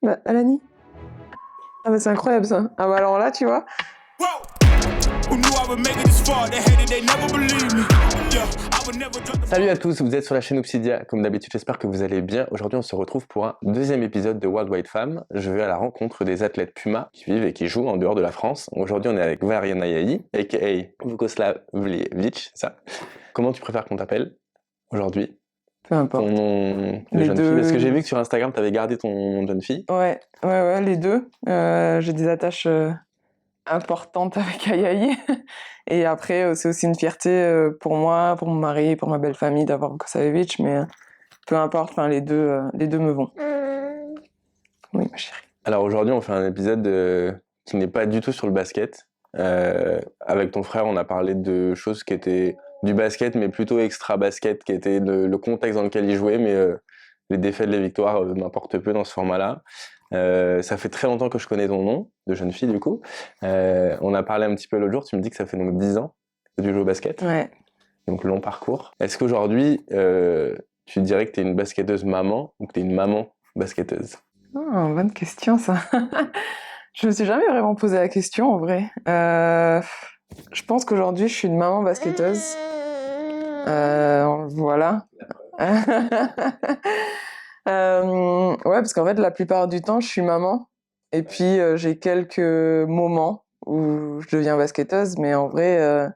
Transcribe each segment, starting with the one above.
Bah, Alani. Ah bah c'est incroyable ça. Ah bah alors là, tu vois. Salut à tous, vous êtes sur la chaîne Obsidia. Comme d'habitude, j'espère que vous allez bien. Aujourd'hui, on se retrouve pour un deuxième épisode de World Wide Fam. Je vais à la rencontre des athlètes Puma qui vivent et qui jouent en dehors de la France. Aujourd'hui, on est avec Variana Yahi, a.k.a. Vukoslavljevic, ça. Comment tu préfères qu'on t'appelle aujourd'hui? Peu importe. Ton nom de Les jeune deux. fille? Parce que j'ai vu que sur Instagram, tu avais gardé ton nom de jeune fille. Ouais, les deux. J'ai des attaches importantes avec Ayayi. Et après, c'est aussi une fierté pour moi, pour mon mari, pour ma belle famille d'avoir Vukoslavljevic, mais peu importe, enfin les deux me vont. Oui, ma chérie. Alors aujourd'hui, on fait un épisode qui n'est pas du tout sur le basket. Avec ton frère, on a parlé de choses qui étaient du basket, mais plutôt extra-basket, qui était le contexte dans lequel il jouait, mais les défaites, les victoires m'importent peu dans ce format-là. Ça fait très longtemps que je connais ton nom, de jeune fille du coup. On a parlé un petit peu l'autre jour, tu me dis que ça fait donc 10 ans que tu joues au basket. Ouais. Donc long parcours. Est-ce qu'aujourd'hui, tu dirais que tu es une basketteuse maman ou que tu es une maman basketteuse? Oh, bonne question ça. Je me suis jamais vraiment posé la question en vrai. Je pense qu'aujourd'hui je suis une maman basketteuse. Voilà. Ouais, parce qu'en fait la plupart du temps je suis maman. Et puis j'ai quelques moments où je deviens basketteuse, mais en vrai,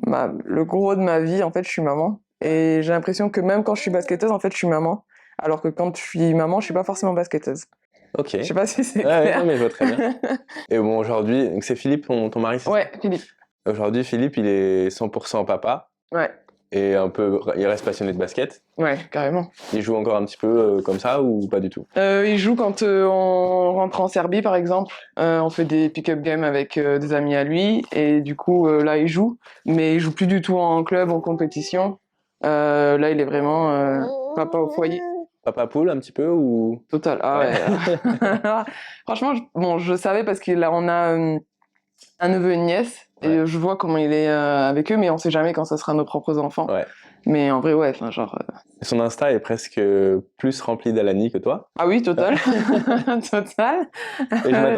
le gros de ma vie, en fait, je suis maman. Et j'ai l'impression que même quand je suis basketteuse, en fait, je suis maman. Alors que quand je suis maman, je suis pas forcément basketteuse. Ok. Je sais pas si c'est Ouais, clair. non, mais je vois très bien. Et bon, aujourd'hui, donc c'est Philippe, ton mari, c'est ça? Ouais, Philippe. Aujourd'hui, Philippe, il est 100% papa Ouais, et il reste passionné de basket. ouais, carrément. Il joue encore un petit peu comme ça ou pas du tout? Il joue quand on rentre en Serbie, par exemple. On fait des pick-up games avec des amis à lui. Et du coup, là, il joue. Mais il joue plus du tout en club, en compétition. Là, il est vraiment papa au foyer. Papa poule un petit peu ou? Total. Ah Ouais. ouais. Franchement, je savais parce qu'on a un neveu et une nièce. Et Ouais. je vois comment il est avec eux, mais on sait jamais quand ça sera nos propres enfants. Ouais. Mais en vrai, ouais, enfin, genre... Son Insta est presque plus rempli d'Alani que toi. Ah oui, total. Total.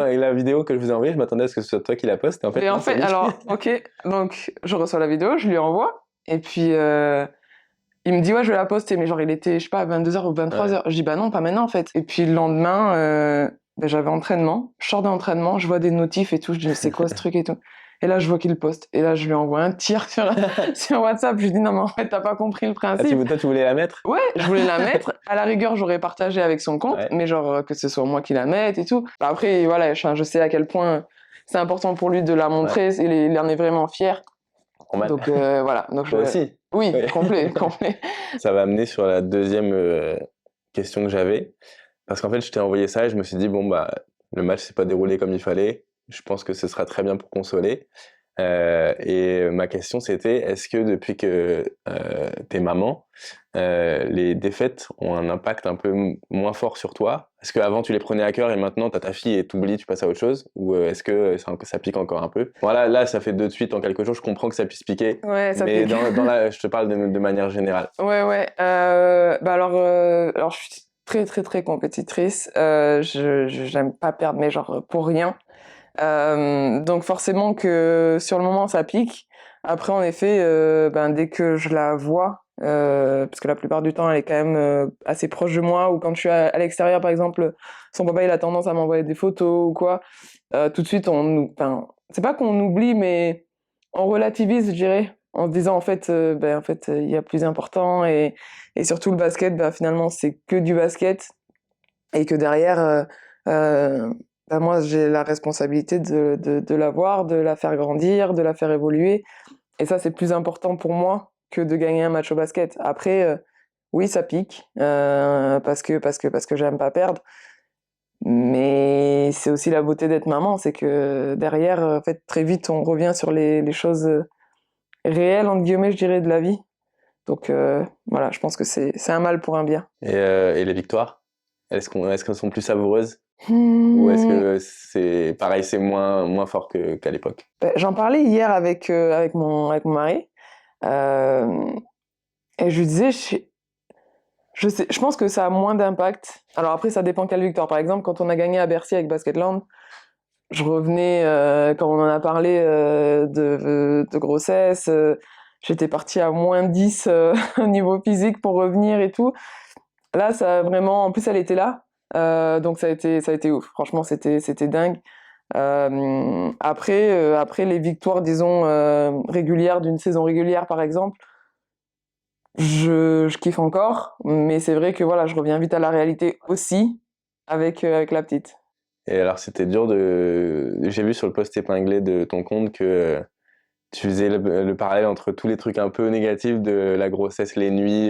Et la vidéo que je vous ai envoyée, je m'attendais à ce que ce soit toi qui la postes. Et en fait, Mais en non, c'est fait, lui. alors, ok, donc je reçois la vidéo, je lui envoie, et puis il me dit, ouais, je vais la poster, mais genre, il était, je sais pas, à 22h ou 23h. Je dis, bah non, pas maintenant, en fait. Et puis le lendemain, j'avais entraînement, je sors d'entraînement, je vois des notifs et tout, je dis, mais c'est quoi ce truc et tout. Et là, je vois qu'il poste, et là, je lui envoie un tir sur WhatsApp, je lui dis, non, mais en fait, t'as pas compris le Ah, principe. toi, tu voulais la mettre? Ouais, je voulais la mettre. À la rigueur, j'aurais partagé avec son compte, Ouais. mais genre que ce soit moi qui la mette et tout. Bah, après, voilà, je sais à quel point c'est important pour lui de la montrer. Il en est vraiment fier. Normal. Donc voilà. Donc Toi aussi. Oui, Ouais. complet. Ça va amener sur la deuxième question que j'avais. Parce qu'en fait, je t'ai envoyé ça et je me suis dit, bon, bah, le match s'est pas déroulé comme il fallait. Je pense que ce sera très bien pour consoler. Et ma question, c'était, est-ce que depuis que t'es maman, les défaites ont un impact un peu moins fort sur toi? Est-ce qu'avant, tu les prenais à cœur et maintenant, t'as ta fille et t'oublies, tu passes à autre chose? Ou est-ce que ça pique encore un peu? Voilà, là, ça fait deux de suite en quelques jours. Je comprends que ça puisse piquer. Ouais, ça mais pique. je te parle de manière générale. Ouais. Bah alors, je suis très, très, très compétitrice. J'aime pas perdre, mais genre pour rien. Donc forcément que sur le moment ça pique. Après en effet, dès que je la vois, parce que la plupart du temps elle est quand même assez proche de moi, ou quand je suis à l'extérieur par exemple, son papa il a tendance à m'envoyer des photos ou quoi, tout de suite c'est pas qu'on oublie, mais on relativise, je dirais, en se disant en fait il y a plus important, et surtout le basket, finalement c'est que du basket, et que derrière moi j'ai la responsabilité de la voir, de la faire grandir, de la faire évoluer, et ça c'est plus important pour moi que de gagner un match au basket. Après oui ça pique parce que j'aime pas perdre, mais c'est aussi la beauté d'être maman, c'est que derrière en fait très vite on revient sur les choses réelles entre guillemets, je dirais, de la vie. Donc voilà, je pense que c'est un mal pour un bien. Et les victoires? Est-ce qu'elles sont plus savoureuses? Ou est-ce que c'est pareil, c'est moins fort qu'à l'époque? J'en parlais hier avec mon mari, et je lui disais, Je pense que ça a moins d'impact. Alors après, ça dépend quelle victoire. Par exemple, quand on a gagné à Bercy avec Basketland, je revenais, quand on en a parlé de grossesse, j'étais partie à -10 au niveau physique pour revenir et tout. Là, ça a vraiment... En plus, elle était là, donc ça a été ouf. Franchement, c'était dingue. Après les victoires, disons, régulières, d'une saison régulière, par exemple, je kiffe encore, mais c'est vrai que voilà, je reviens vite à la réalité aussi avec la petite. Et alors, c'était dur de. J'ai vu sur le post épinglé de ton compte que tu faisais le parallèle entre tous les trucs un peu négatifs de la grossesse, les nuits,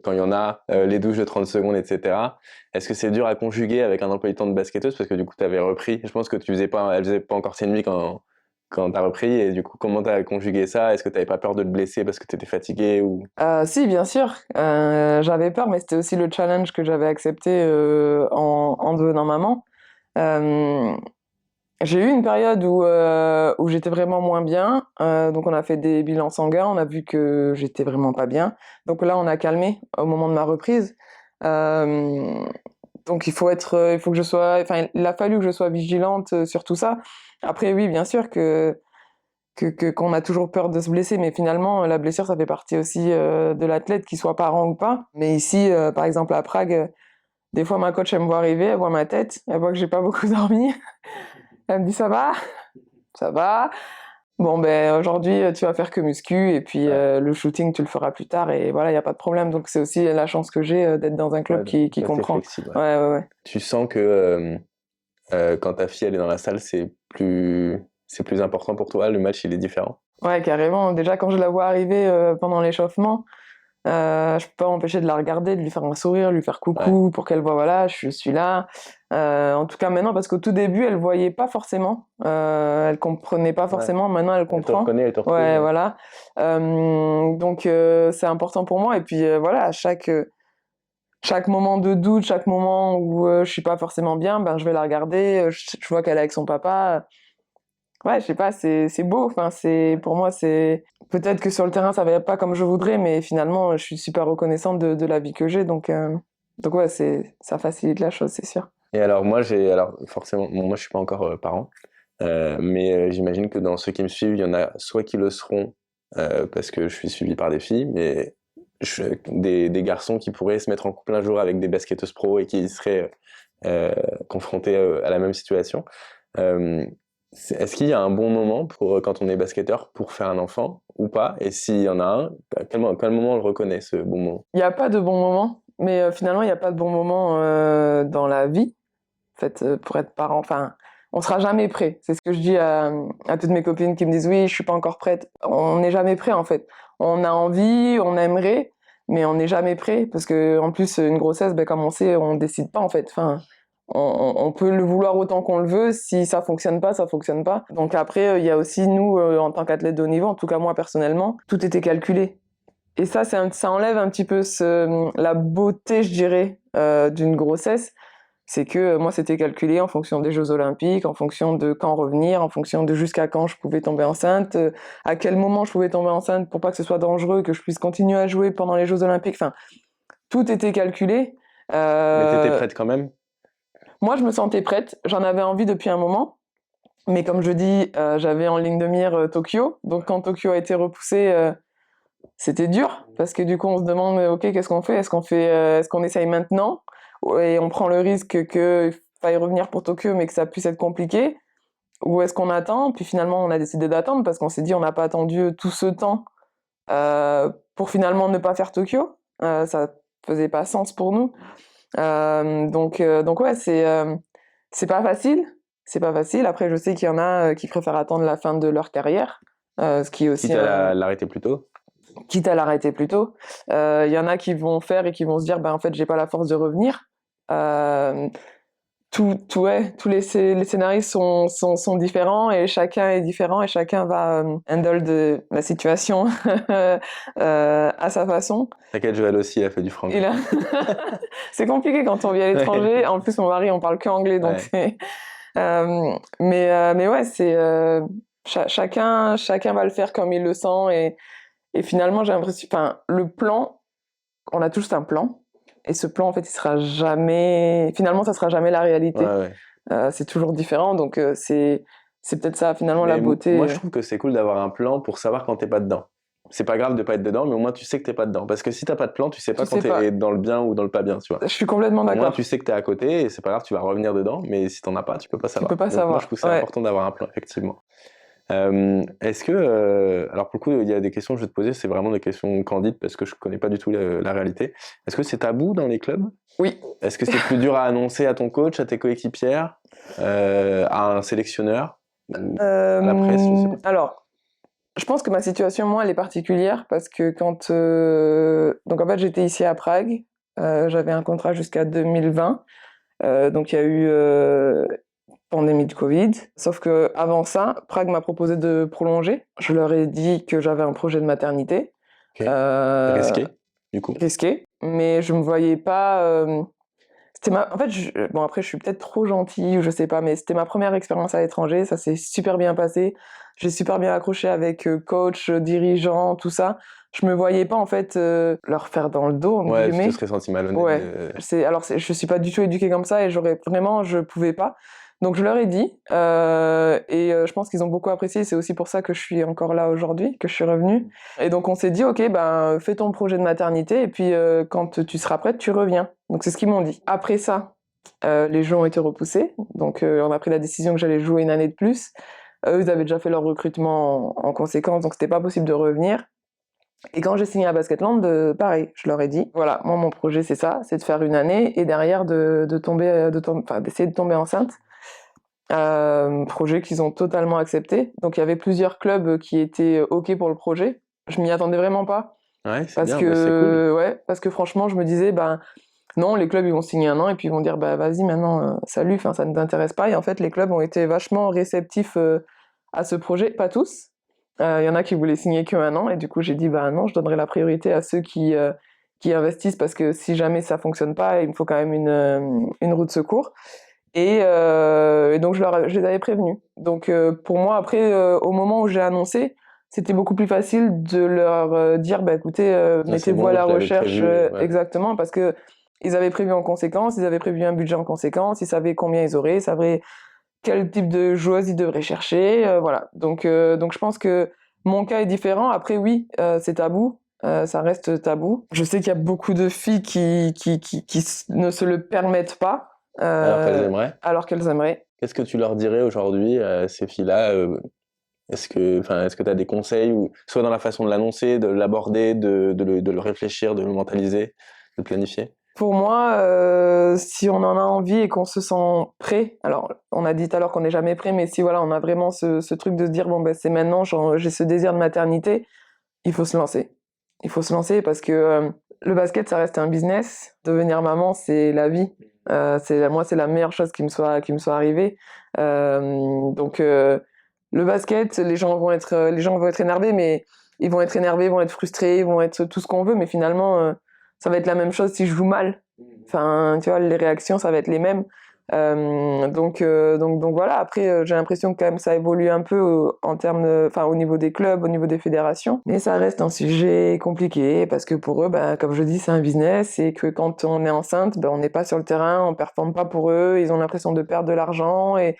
quand il y en a, les douches de 30 secondes, etc. Est-ce que c'est dur à conjuguer avec un emploi du temps de basketteuse? Parce que du coup, tu avais repris. Je pense que elle faisait pas encore ses nuits quand tu as repris. Et du coup, comment tu as conjugué ça? Est-ce que tu n'avais pas peur de te blesser parce que tu étais fatigué ou... Si, bien sûr, j'avais peur, mais c'était aussi le challenge que j'avais accepté en devenant maman. Euh, j'ai eu une période où j'étais vraiment moins bien, donc on a fait des bilans sanguins, on a vu que j'étais vraiment pas bien. Donc là, on a calmé au moment de ma reprise. Euh, donc il faut que je sois, enfin, il a fallu que je sois vigilante sur tout ça. Après, oui, bien sûr qu'on a toujours peur de se blesser, mais finalement, la blessure, ça fait partie aussi de l'athlète, qu'il soit parent ou pas. Mais ici, par exemple, à Prague, des fois, ma coach, elle me voit arriver, elle voit ma tête, elle voit que j'ai pas beaucoup dormi. Elle me dit, ça va? Ça va? Bon, ben, aujourd'hui, tu vas faire que muscu, et puis Ouais, le shooting, tu le feras plus tard, et voilà, il n'y a pas de problème. Donc, c'est aussi la chance que j'ai d'être dans un club ouais, qui assez comprend. flexible. Ouais. Ouais, ouais, ouais. Tu sens que quand ta fille elle est dans la salle, c'est plus important pour toi, le match il est différent. Ouais, carrément. Déjà, quand je la vois arriver pendant l'échauffement, je peux pas m'empêcher de la regarder, de lui faire un sourire, lui faire Ouais, coucou pour qu'elle voit, voilà, je suis là. En tout cas, maintenant, parce qu'au tout début, elle voyait pas forcément, elle comprenait pas ouais. forcément. Maintenant, elle Elle te comprend. reconnaît, elle te retrouve. Ouais, Ouais. voilà. Donc, c'est important pour moi. Et puis, voilà, à chaque moment de doute, chaque moment où je suis pas forcément bien, ben, je vais la regarder. Je vois qu'elle est avec son papa. Ouais, je sais pas, c'est beau. Enfin, pour moi, c'est peut-être que sur le terrain, ça va pas comme je voudrais, mais finalement, je suis super reconnaissante de la vie que j'ai. Donc ouais, ça facilite la chose, c'est sûr. Et alors alors forcément, bon, moi je suis pas encore parent, mais j'imagine que dans ceux qui me suivent, il y en a soit qui le seront parce que je suis suivi par des filles, mais des garçons qui pourraient se mettre en couple un jour avec des basketteuses pro et qui seraient euh, confrontés à la même situation. Euh, Est-ce qu'il y a un bon moment pour quand on est basketteur pour faire un enfant ou pas? Et s'il y en a un, quel moment on le reconnaît ce bon moment? Il n'y a pas de bon moment, mais finalement, il n'y a pas de bon moment dans la vie, en fait, pour être parent. Enfin, on sera jamais prêt. C'est ce que je dis à toutes mes copines qui me disent oui, je suis pas encore prête. On n'est jamais prêt, en fait. On a envie, on aimerait, mais on n'est jamais prêt parce que en plus, une grossesse, ben, comme on sait, on décide pas, en fait. Enfin, on peut le vouloir autant qu'on le veut. Si ça fonctionne pas, ça fonctionne pas. Donc après, il y a aussi nous, en tant qu'athlète de haut niveau, en tout cas moi personnellement, tout était calculé. Et ça enlève un petit peu la beauté, je dirais, d'une grossesse. C'est que moi, c'était calculé en fonction des Jeux Olympiques, en fonction de quand revenir, en fonction de jusqu'à quand je pouvais tomber enceinte, à quel moment je pouvais tomber enceinte pour pas que ce soit dangereux, que je puisse continuer à jouer pendant les Jeux Olympiques. Enfin, tout était calculé. Mais t'étais Euh, prête quand même? Moi, je me sentais prête. J'en avais envie depuis un moment. Mais comme je dis, j'avais en ligne de mire Tokyo. Donc quand Tokyo a été repoussé, c'était dur parce que du coup on se demande ok, qu'est-ce qu'on fait? Est-ce qu'on essaye maintenant et on prend le risque qu'il faille revenir pour Tokyo mais que ça puisse être compliqué, ou est-ce qu'on attend? Puis finalement on a décidé d'attendre parce qu'on s'est dit on n'a pas attendu tout ce temps pour finalement ne pas faire Tokyo. Ça faisait pas sens pour nous. Donc ouais, c'est pas facile. C'est pas facile. Après, je sais qu'il y en a qui préfèrent attendre la fin de leur carrière, ce qui est aussi Quitte à l'arrêter plus tôt? quitte à l'arrêter plus tôt. Il y en a qui vont faire et qui vont se dire, ben en fait, j'ai pas la force de revenir. Euh, ouais, les scénarios sont différents et chacun est différent et chacun va handle de la situation à sa façon. T'inquiète, Joël aussi a fait du franglais. Et là, c'est compliqué quand on vit à l'étranger. En plus, mon mari, on parle que anglais, donc Ouais. c'est. Mais ouais, chacun va le faire comme il le sent et finalement, j'ai l'impression, enfin, le plan, on a tous un plan Et ce plan, en fait, il sera jamais... Finalement, ça sera jamais la réalité. Ouais. C'est toujours différent, donc c'est peut-être ça, finalement, la Mais beauté. moi, je trouve que c'est cool d'avoir un plan pour savoir quand t'es pas dedans. C'est pas grave de pas être dedans, mais au moins tu sais que t'es pas dedans. Parce que si t'as pas de plan, tu sais pas Tu quand sais pas. t'es dans le bien ou dans le pas bien, tu vois. Je suis complètement Au moins, d'accord. tu sais que t'es à côté et c'est pas grave, tu vas revenir dedans, mais si t'en as pas, tu peux pas Tu savoir. peux pas Donc, moi, savoir. je trouve que c'est Ouais. important d'avoir un plan, effectivement. Est-ce que, alors pour le coup, il y a des questions que je vais te poser, c'est vraiment des questions candides parce que je connais pas du tout la réalité. Est-ce que c'est tabou dans les clubs? Oui. Est-ce que c'est plus dur à annoncer à ton coach, à tes coéquipières, à un sélectionneur, ou à la presse, je sais pas. Alors, je pense que ma situation, moi, elle est particulière parce que quand... Donc, en fait, j'étais ici à Prague. J'avais un contrat jusqu'à 2020. Donc, il y a eu pandémie de Covid. Sauf que avant ça, Prague m'a proposé de prolonger. Je leur ai dit que j'avais un projet de maternité. Ok. Euh, Risqué, du coup. Risqué. Mais je me voyais pas... En fait, bon, après, je suis peut-être trop gentille ou je sais pas, mais c'était ma première expérience à l'étranger. Ça s'est super bien passé. J'ai super bien accroché avec coach, dirigeant, tout ça. Je me voyais pas, en fait, leur faire dans le dos, entre Ouais, tu te guillemets. serais senti malhonnête Ouais. de... Je suis pas du tout éduquée comme ça et je pouvais pas. Donc, je leur ai dit, je pense qu'ils ont beaucoup apprécié. C'est aussi pour ça que je suis encore là aujourd'hui, que je suis revenue. Et donc, on s'est dit, OK, ben, fais ton projet de maternité et puis quand tu seras prête, tu reviens. Donc, c'est ce qu'ils m'ont dit. Après ça, les jeux ont été repoussés. Donc, on a pris la décision que j'allais jouer une année de plus. Eux, ils avaient déjà fait leur recrutement en conséquence, donc c'était pas possible de revenir. Et quand j'ai signé à Basketland, pareil, je leur ai dit, voilà, moi, mon projet, c'est ça, c'est de faire une année et derrière d'essayer de tomber enceinte. Projet qu'ils ont totalement accepté. Donc il y avait plusieurs clubs qui étaient OK pour le projet. Je m'y attendais vraiment pas Ouais, c'est parce bien, bah, c'est cool. que ouais, parce que franchement, je me disais ben non, les clubs ils vont signer un an et puis ils vont dire bah vas-y maintenant salut, enfin ça ne t'intéresse pas et en fait les clubs ont été vachement réceptifs à ce projet, pas tous. Il y en a qui voulaient signer qu'un an et du coup j'ai dit bah non, je donnerai la priorité à ceux qui investissent parce que si jamais ça fonctionne pas, il me faut quand même une roue de secours. Et donc je les avais prévenus. Donc pour moi après au moment où j'ai annoncé, c'était beaucoup plus facile de leur dire bah écoutez Ah, c'est mettez-vous à bon, la je l'avais recherche prévu. Ouais. exactement parce que ils avaient prévu en conséquence, ils avaient prévu un budget en conséquence, ils savaient combien ils auraient, ils savaient quel type de joueuse ils devraient chercher, voilà. Donc je pense que mon cas est différent. Après oui, c'est tabou. Ça reste tabou. Je sais qu'il y a beaucoup de filles qui ne se le permettent pas, Alors qu'elles aimeraient. alors qu'elles aimeraient. Qu'est-ce que tu leur dirais aujourd'hui à ces filles-là? Est-ce que tu as des conseils, ou, soit dans la façon de l'annoncer, de l'aborder, de le réfléchir, de le mentaliser, de le planifier? Pour moi, si on en a envie et qu'on se sent prêt, alors on a dit tout à l'heure qu'on n'est jamais prêt, mais si voilà, on a vraiment ce truc de se dire bon ben c'est maintenant, j'ai ce désir de maternité, il faut se lancer. Il faut se lancer parce que le basket, ça reste un business. Devenir maman, c'est la vie. Moi, c'est la meilleure chose qui me soit arrivée. Le basket, les gens vont être énervés, mais ils vont être énervés, ils vont être frustrés, ils vont être tout ce qu'on veut, mais finalement, ça va être la même chose si je joue mal. Enfin, tu vois, les réactions, ça va être les mêmes. Donc voilà. Après, j'ai l'impression que quand même ça évolue un peu en termes, enfin au niveau des clubs, au niveau des fédérations, mais ça reste un sujet compliqué parce que pour eux, ben, comme je dis, c'est un business et que quand on est enceinte, ben, on n'est pas sur le terrain, on performe pas pour eux, ils ont l'impression de perdre de l'argent et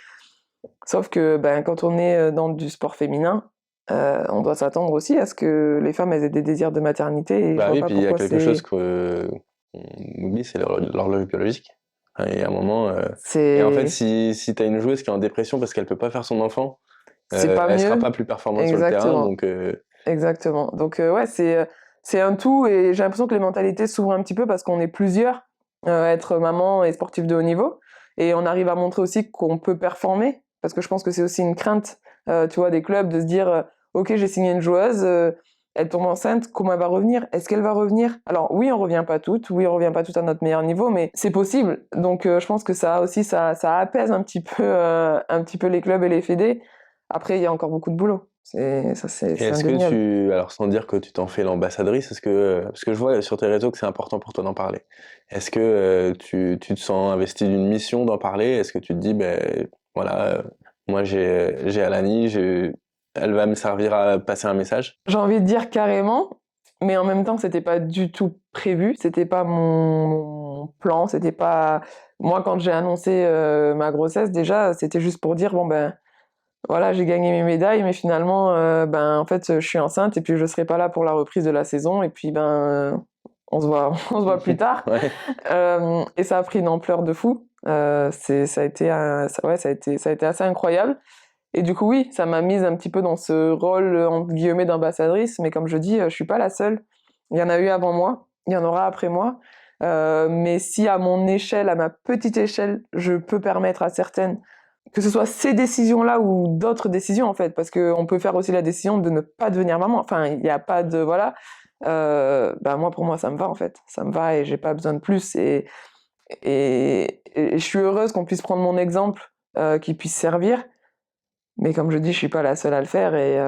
sauf que ben quand on est dans du sport féminin, on doit s'attendre aussi à ce que les femmes elles aient des désirs de maternité et je Bah vois oui, pas puis il y a pourquoi quelque chose c'est qu'on oublie, c'est l'horloge biologique. Et à un moment, et en fait, c'est si t'as une joueuse qui est en dépression parce qu'elle peut pas faire son enfant, c'est pas elle sera mieux. pas plus performante sur le terrain, Exactement. donc Exactement. Donc ouais, c'est un tout et j'ai l'impression que les mentalités s'ouvrent un petit peu parce qu'on est plusieurs à être maman et sportif de haut niveau et on arrive à montrer aussi qu'on peut performer parce que je pense que c'est aussi une crainte, tu vois, des clubs de se dire ok j'ai signé une joueuse, elle tombe enceinte, comment elle va revenir? Est-ce qu'elle va revenir? Alors oui, on revient pas toutes, oui on revient pas toutes à notre meilleur niveau, mais c'est possible. Donc je pense que ça aussi ça apaise un petit peu les clubs et les fédés. Après il y a encore beaucoup de boulot. et C'est est-ce que indéniable. alors sans dire que tu t'en fais l'ambassadrice, parce que je vois sur tes réseaux que c'est important pour toi d'en parler. Est-ce que tu te sens investi d'une mission d'en parler? Est-ce que tu te dis, ben voilà, moi j'ai Alani, elle va me servir à passer un message? J'ai envie de dire carrément. mais en même temps, c'était pas du tout prévu, c'était pas mon plan, c'était pas... Moi, quand j'ai annoncé ma grossesse, déjà, c'était juste pour dire, bon ben, voilà, j'ai gagné mes médailles, mais finalement, ben, en fait, je suis enceinte et puis je serai pas là pour la reprise de la saison et puis ben, on se voit, on se voit plus tard. Ouais. Et ça a pris une ampleur de fou. Ça a été, ouais, ça a été assez incroyable. Et du coup, oui, ça m'a mise un petit peu dans ce rôle, entre guillemets, d'ambassadrice, mais comme je dis, je suis pas la seule. Il y en a eu avant moi, il y en aura après moi. Mais si à mon échelle, à ma petite échelle, je peux permettre à certaines, que ce soit ces décisions-là ou d'autres décisions, en fait, parce qu'on peut faire aussi la décision de ne pas devenir maman. Enfin, il n'y a pas de... Voilà. Bah moi, pour moi, ça me va, en fait. Ça me va et j'ai pas besoin de plus. Et je suis heureuse qu'on puisse prendre mon exemple, qui puisse servir. Mais comme je dis, je suis pas la seule à le faire et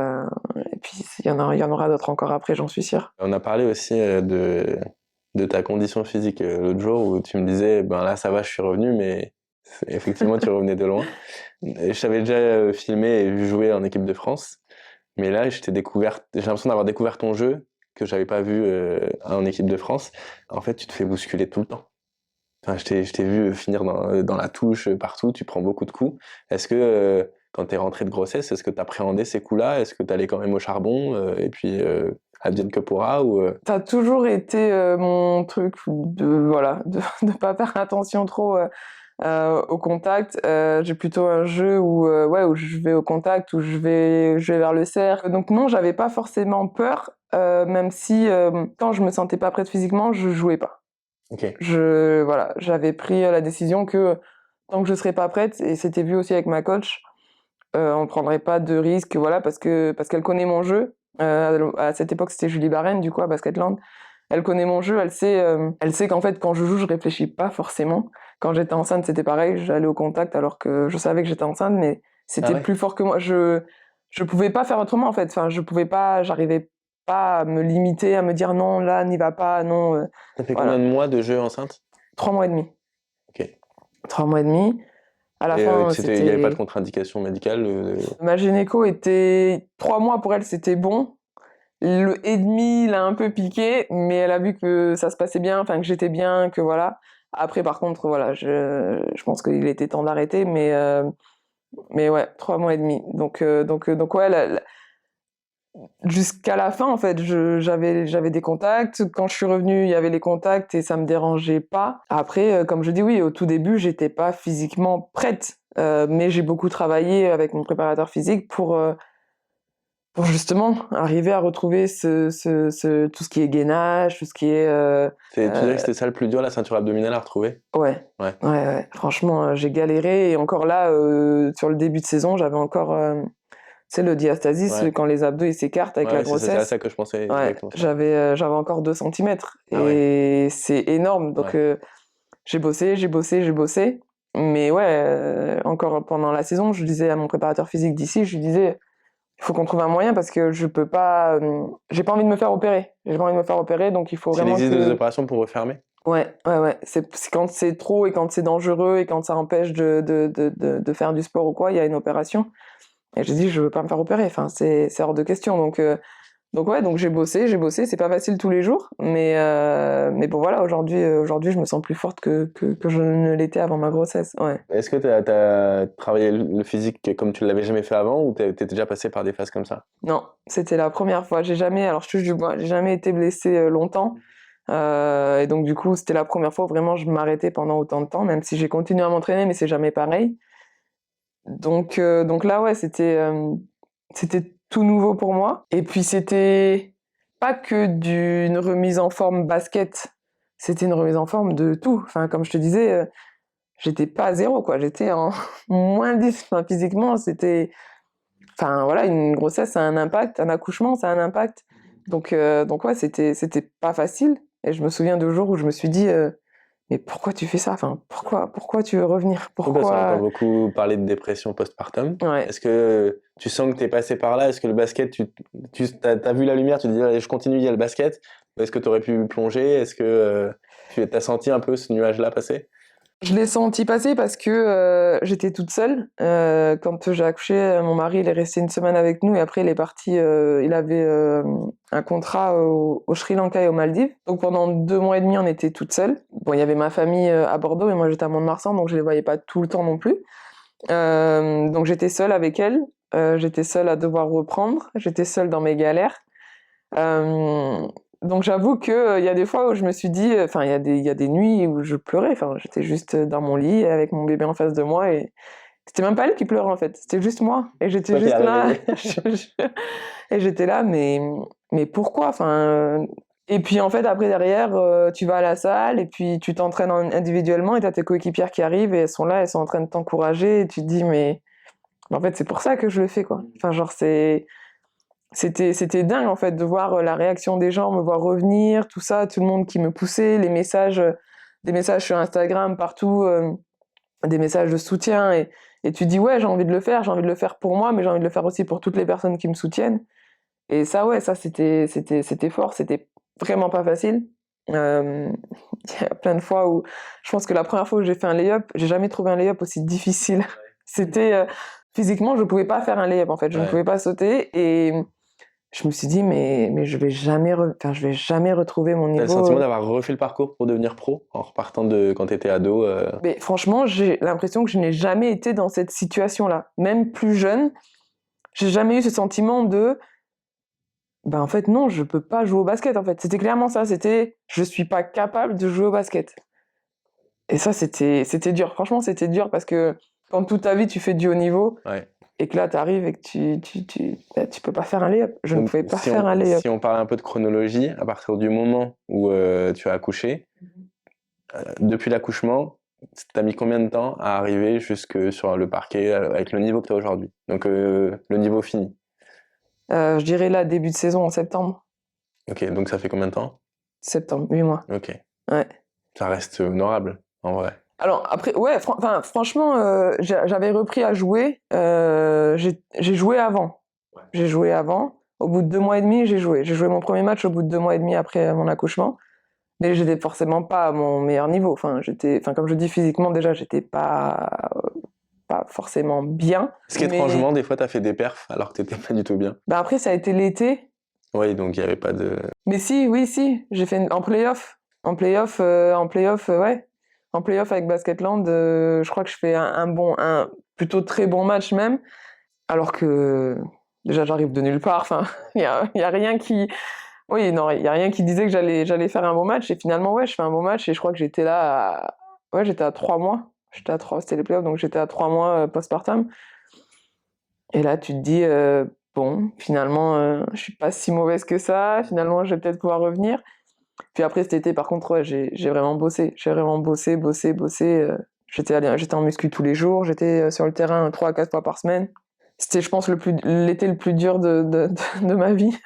puis il y en aura d'autres encore après, j'en suis sûre. On a parlé aussi de ta condition physique l'autre jour où tu me disais, ben là ça va, je suis revenu, mais effectivement tu revenais de loin. Et je t'avais déjà filmé et vu jouer en équipe de France, mais là je t'ai découvert, j'ai l'impression d'avoir découvert ton jeu que j'avais pas vu en équipe de France. En fait, tu te fais bousculer tout le temps. Enfin, je t'ai vu finir dans la touche partout, tu prends beaucoup de coups. Est-ce que quand t'es rentré de grossesse, est-ce que t'appréhendais ces coups-là? Est-ce que t'allais quand même au charbon et puis advienne que pourra ou Ça a toujours été mon truc de voilà de pas faire attention trop au contact. J'ai plutôt un jeu où ouais où je vais au contact, où je vais vers le cercle. Donc non, j'avais pas forcément peur, même si quand je me sentais pas prête physiquement, je jouais pas. Ok. Voilà, j'avais pris la décision que tant que je serais pas prête, et c'était vu aussi avec ma coach, on prendrait pas de risques, voilà, parce qu'elle connaît mon jeu. À cette époque, c'était Julie Barren, du coup, à Basketland. Elle connaît mon jeu, elle sait qu'en fait, quand je joue, je réfléchis pas forcément. Quand j'étais enceinte, c'était pareil, j'allais au contact alors que je savais que j'étais enceinte, mais Ah c'était ouais. plus fort que moi. Je pouvais pas faire autrement, en fait. Enfin, je pouvais pas, j'arrivais pas à me limiter, à me dire non, là, n'y va pas, non, T'as fait combien voilà. de mois de jeu enceinte? 3 mois et demi. Ok. 3 mois et demi. À la Et fin, il y avait pas de c'était... contre-indication médicale Ma gynéco était... 3 mois pour elle, c'était bon. Le et demi l'a un peu piqué, mais elle a vu que ça se passait bien, enfin que j'étais bien, que voilà. Après, par contre, voilà, je pense qu'il était temps d'arrêter, mais ouais, 3 mois et demi. Donc ouais, jusqu'à la fin, en fait, j'avais des contacts. Quand je suis revenue, il y avait les contacts et ça me dérangeait pas. Après, comme je dis, oui, au tout début, j'étais pas physiquement prête, mais j'ai beaucoup travaillé avec mon préparateur physique pour justement arriver à retrouver tout ce qui est gainage, tout ce qui est... tu dirais que c'était ça le plus dur, la ceinture abdominale à retrouver? ouais, Ouais. ouais. Franchement, j'ai galéré. Et encore là, sur le début de saison, j'avais encore... tu sais, le diastasis, Ouais. quand les abdos ils s'écartent avec la Ouais, c'est à grossesse. ça que je pensais, Ouais, exactement ça. j'avais encore 2 centimètres. Ah ouais. Et c'est énorme. Donc, Ouais. j'ai bossé. Mais ouais, encore pendant la saison, je disais à mon préparateur physique d'ici, je lui disais, il faut qu'on trouve un moyen parce que je peux pas, j'ai pas envie de me faire opérer. J'ai pas envie de me faire opérer, donc il faut S'il vraiment existe des que, opérations pour refermer? ouais. C'est quand c'est trop et quand c'est dangereux et quand ça empêche de faire du sport ou quoi, il y a une opération. Et j'ai dit, je veux pas me faire opérer. Enfin, c'est hors de question. Donc ouais, donc j'ai bossé. C'est pas facile tous les jours, mais bon voilà, aujourd'hui, je me sens plus forte que je ne l'étais avant ma grossesse. Ouais. Est-ce que t'as travaillé le physique comme tu l'avais jamais fait avant ou t'es déjà passé par des phases comme ça? Non, c'était la première fois. J'ai jamais, alors je touche du bois, j'ai jamais été blessée longtemps. Et donc du coup, c'était la première fois où vraiment je m'arrêtais pendant autant de temps, même si j'ai continué à m'entraîner, mais c'est jamais pareil. Donc là, ouais, c'était tout nouveau pour moi. Et puis c'était pas que d'une remise en forme basket, c'était une remise en forme de tout. Enfin, comme je te disais, j'étais pas à zéro, quoi. J'étais en -10. Enfin, physiquement, c'était... Enfin, voilà, une grossesse, ça a un impact, un accouchement, ça a un impact. Donc ouais, c'était pas facile. Et je me souviens de jours où je me suis dit, mais pourquoi tu fais ça? Enfin, pourquoi tu veux revenir? Oui, parce qu'on entend Pourquoi? beaucoup parler de dépression postpartum. Ouais. Est-ce que tu sens que tu es passé par là? Est-ce que le basket, t'as vu la lumière, tu te dis, allez, je continue, il y a le basket? Est-ce que tu aurais pu plonger? Est-ce que tu as senti un peu ce nuage-là passer? Je l'ai senti passer parce que j'étais toute seule. Quand j'ai accouché, mon mari il est resté une semaine avec nous et après il est parti. Il avait un contrat au Sri Lanka et aux Maldives. Donc pendant 2 mois et demi, on était toutes seules. Bon, il y avait ma famille à Bordeaux, mais moi j'étais à Mont-de-Marsan, donc je les voyais pas tout le temps non plus. Donc j'étais seule avec elle. J'étais seule à devoir reprendre. J'étais seule dans mes galères. Euh, donc j'avoue que il y a des fois où je me suis dit, enfin il y a des nuits où je pleurais. Enfin j'étais juste dans mon lit avec mon bébé en face de moi et c'était même pas elle qui pleurait en fait, c'était juste moi et j'étais Toi qui juste a là réveillé. et j'étais là mais pourquoi? Et puis en fait après derrière tu vas à la salle et puis tu t'entraînes individuellement et t'as tes coéquipières qui arrivent et elles sont là, elles sont en train de t'encourager et tu te dis mais en fait c'est pour ça que je le fais quoi. Enfin genre c'était dingue en fait de voir la réaction des gens, me voir revenir, tout ça, tout le monde qui me poussait, les messages, des messages sur Instagram partout, des messages de soutien et tu dis ouais j'ai envie de le faire pour moi, mais j'ai envie de le faire aussi pour toutes les personnes qui me soutiennent. Et ça ouais ça c'était fort, c'était vraiment pas facile. Euh, Il y a plein de fois où je pense que la première fois où j'ai fait un lay-up, j'ai jamais trouvé un lay-up aussi difficile. C'était physiquement je pouvais pas faire un lay-up en fait, je ne Ouais. pouvais pas sauter et je me suis dit, mais je vais jamais, je vais jamais retrouver mon T'as le niveau. sentiment d'avoir refait le parcours pour devenir pro en repartant de quand t'étais ado. Mais franchement, j'ai l'impression que je n'ai jamais été dans cette situation-là. Même plus jeune, j'ai jamais eu ce sentiment de, ben en fait non, je peux pas jouer au basket. En fait, c'était clairement ça. C'était, je suis pas capable de jouer au basket. Et ça, c'était dur. Franchement, c'était dur parce que quand toute ta vie tu fais du haut niveau Ouais. et que là t'arrives et que tu peux pas faire un layup. Je ne Donc pouvais pas faire un layup. si on parle un peu de chronologie, à partir du moment où tu as accouché, depuis l'accouchement, t'as mis combien de temps à arriver jusque sur le parquet avec le niveau que t'as aujourd'hui? Donc le niveau fini. Je dirais là début de saison en septembre. Ok, donc ça fait combien de temps? Septembre, 8 mois. Ok, Ouais. ça reste honorable en vrai. Alors après, ouais, franchement, j'avais repris à jouer. J'ai joué avant. J'ai joué avant. Au bout de 2 mois et demi, j'ai joué. J'ai joué mon premier match au bout de 2 mois et demi après mon accouchement. Mais j'étais forcément pas à mon meilleur niveau. Comme je dis physiquement déjà, j'étais pas forcément bien. Est-ce Mais qu'étrangement, des fois, t'as fait des perfs alors que t'étais pas du tout bien? bah après, ça a été l'été. Oui, donc il y avait pas de. Mais si, oui, si, j'ai fait en playoff. Ouais. En playoff avec Basketland, je crois que je fais un plutôt très bon match même, alors que déjà j'arrive de nulle part. Enfin, il y a rien qui, oui, non, il y a rien qui disait que j'allais faire un bon match. Et finalement, ouais, je fais un bon match et je crois que ouais, j'étais à 3 mois. C'était les playoffs, donc j'étais à 3 mois postpartum. Et là, tu te dis, bon, finalement, je suis pas si mauvaise que ça. Finalement, je vais peut-être pouvoir revenir. Puis après cet été, par contre, ouais, j'ai vraiment bossé. J'ai vraiment bossé. J'étais en muscu tous les jours. J'étais sur le terrain 3 à 4 fois par semaine. C'était, je pense, l'été le plus dur de ma vie.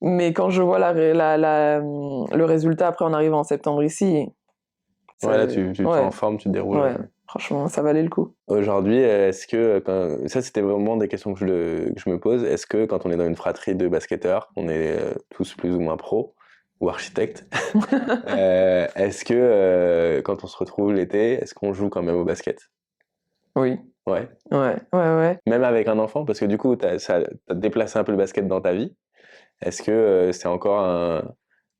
Mais quand je vois le résultat après en arrivant en septembre ici, Ouais, là, tu es ouais, en forme, tu te déroules. ouais, franchement, ça valait le coup. Aujourd'hui, est-ce que, ça c'était vraiment des questions que je me pose, est-ce que quand on est dans une fratrie de basketteurs, on est tous plus ou moins pros ou architectes, est-ce que quand on se retrouve l'été, est-ce qu'on joue quand même au basket? Oui, Ouais. ouais. Même avec un enfant, parce que du coup, t'as déplacé un peu le basket dans ta vie. Est-ce que c'est encore un...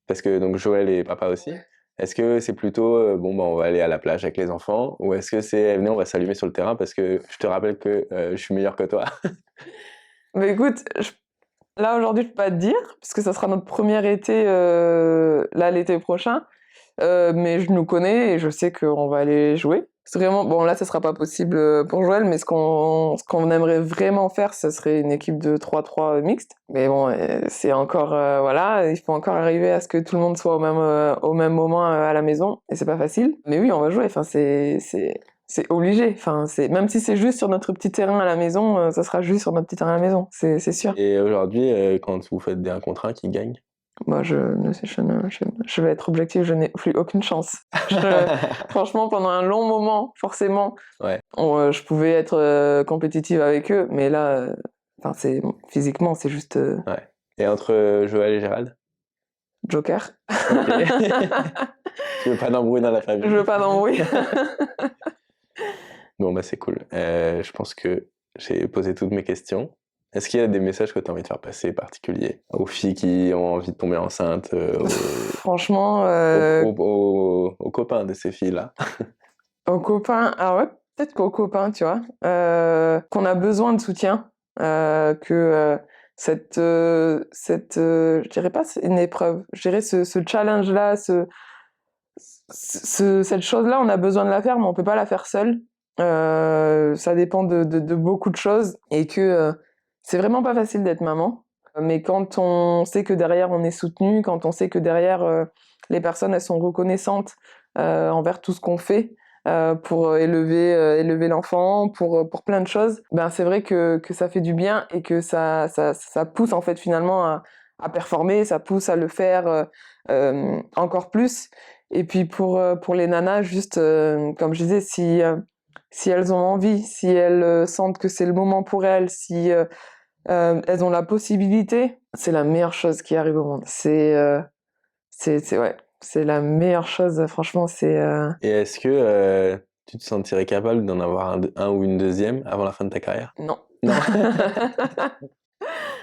Parce que donc Joël est papa aussi. Est-ce que c'est plutôt bon bah on va aller à la plage avec les enfants ou est-ce que c'est venez on va s'allumer sur le terrain parce que je te rappelle que je suis meilleur que toi. Mais écoute, là aujourd'hui, je peux pas te dire, puisque ça sera notre premier été là l'été prochain. Mais je nous connais et je sais qu'on va aller jouer. C'est vraiment bon là, ça sera pas possible pour Joël, mais ce qu'on aimerait vraiment faire, ça serait une équipe de 3-3 mixte. Mais bon, c'est encore voilà, il faut encore arriver à ce que tout le monde soit au même moment à la maison et c'est pas facile. Mais oui, on va jouer. Enfin, c'est obligé. Enfin, c'est même si c'est juste sur notre petit terrain à la maison, ça sera juste sur notre petit terrain à la maison. C'est sûr. Et aujourd'hui quand vous faites des 1 contre 1 qui gagne. Moi, je vais être objective, je n'ai plus aucune chance. Franchement, pendant un long moment, forcément, Ouais. je pouvais être compétitive avec eux, mais là, physiquement, c'est juste. Ouais. Et entre Joël et Gérald? Joker. Ok. Tu veux pas d'embrouille dans la famille? Je veux pas d'embrouille. Bon, bah c'est cool. Je pense que j'ai posé toutes mes questions. Est-ce qu'il y a des messages que tu as envie de faire passer particuliers aux filles qui ont envie de tomber enceintes, Franchement, aux copains de ces filles-là? aux copains, ah ouais, peut-être qu'aux copains, tu vois, qu'on a besoin de soutien, que je dirais pas c'est une épreuve, je dirais ce challenge-là, cette chose-là, on a besoin de la faire, mais on peut pas la faire seul. Ça dépend de beaucoup de choses et que c'est vraiment pas facile d'être maman. Mais quand on sait que derrière on est soutenu, quand on sait que derrière les personnes elles sont reconnaissantes envers tout ce qu'on fait pour élever l'enfant, pour plein de choses, ben c'est vrai que ça fait du bien et que ça pousse en fait finalement à performer, ça pousse à le faire encore plus. Et puis pour les nanas, juste comme je disais, si elles ont envie, si elles sentent que c'est le moment pour elles, si elles ont la possibilité, c'est la meilleure chose qui arrive au monde. Ouais, c'est la meilleure chose, franchement, Et est-ce que tu te sentirais capable d'en avoir un ou une deuxième avant la fin de ta carrière? Non. Non.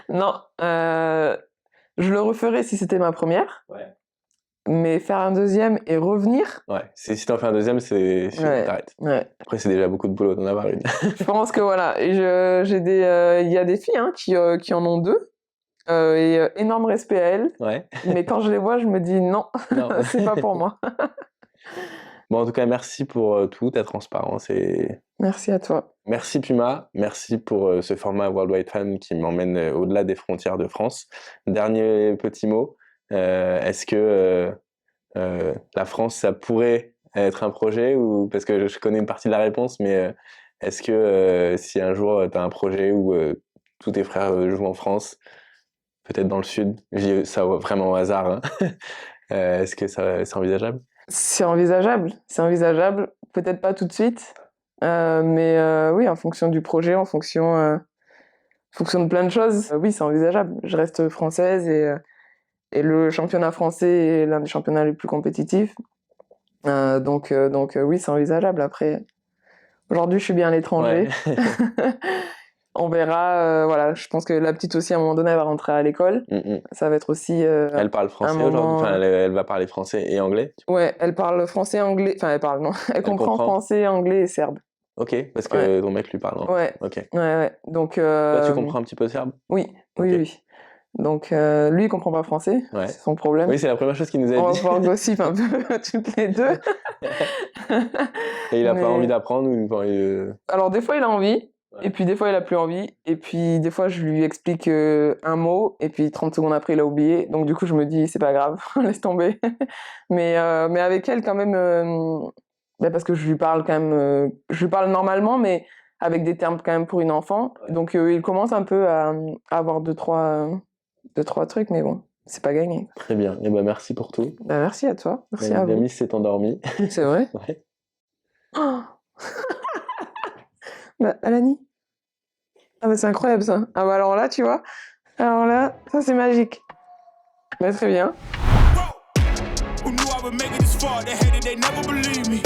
Non, je le referais si c'était ma première, Ouais. mais faire un deuxième et revenir, Ouais. Si t'en fais un deuxième, c'est ouais, t'arrêtes. ouais. Après, c'est déjà beaucoup de boulot d'en avoir une. Je pense que voilà, et il y a des filles hein, qui en ont deux, et énorme respect à elles, Ouais. mais quand je les vois, je me dis non, Non. c'est pas pour moi. Bon, en tout cas, merci pour tout, ta transparence et Merci à toi. merci Puma, merci pour ce format Worldwide Fan qui m'emmène au-delà des frontières de France. Dernier petit mot, est-ce que la France, ça pourrait être un projet ou parce que je connais une partie de la réponse, mais est-ce que si un jour tu as un projet où tous tes frères jouent en France, peut-être dans le sud, je dis ça vraiment au hasard, hein, est-ce que c'est envisageable? C'est envisageable, peut-être pas tout de suite, mais oui, en fonction du projet, en fonction de plein de choses, oui, c'est envisageable. Je reste française et le championnat français est l'un des championnats les plus compétitifs. Donc oui, c'est envisageable. Après, aujourd'hui, je suis bien à l'étranger. Ouais. On verra. Voilà, je pense que la petite aussi, à un moment donné, elle va rentrer à l'école. Ça va être aussi Elle parle un français moment. aujourd'hui, enfin elle va parler français et anglais? Ouais, elle parle français, anglais. Enfin, elle parle, non. Elle comprend comprend? français, anglais et serbe. Ok, parce Ouais, que ton mec lui parle. ouais, Ok. ouais. Donc, Toi, tu comprends un petit peu serbe? oui, Ok. oui. Donc, lui, il comprend pas français. Ouais. C'est son problème. Oui, c'est la première chose qu'il nous On a va dit. pouvoir gossip un peu toutes les deux. Et il a pas Mais- envie d'apprendre ou enfin, Alors, des fois, il a envie. Ouais. Et puis, des fois, il a plus envie. Et puis, des fois, je lui explique un mot. Et puis, 30 secondes après, il a oublié. Donc, du coup, je me dis, c'est pas grave, laisse tomber. Mais avec elle, quand même, parce que je lui parle quand même, je lui parle normalement, mais avec des termes quand même pour une enfant. Ouais. Donc, il commence un peu à avoir deux, trois trucs, mais bon, c'est pas gagné. Très bien. Et ben merci pour tout. Bah, merci à toi. Merci à Mamie vous. Dami s'est endormie. C'est vrai? Ouais. Oh bah, Alani. Ah bah, c'est incroyable ça. Ah bah alors là, tu vois. Alors là, ça c'est magique. Bah, très bien. Who knew I would make it this far? They hated, they never believed me.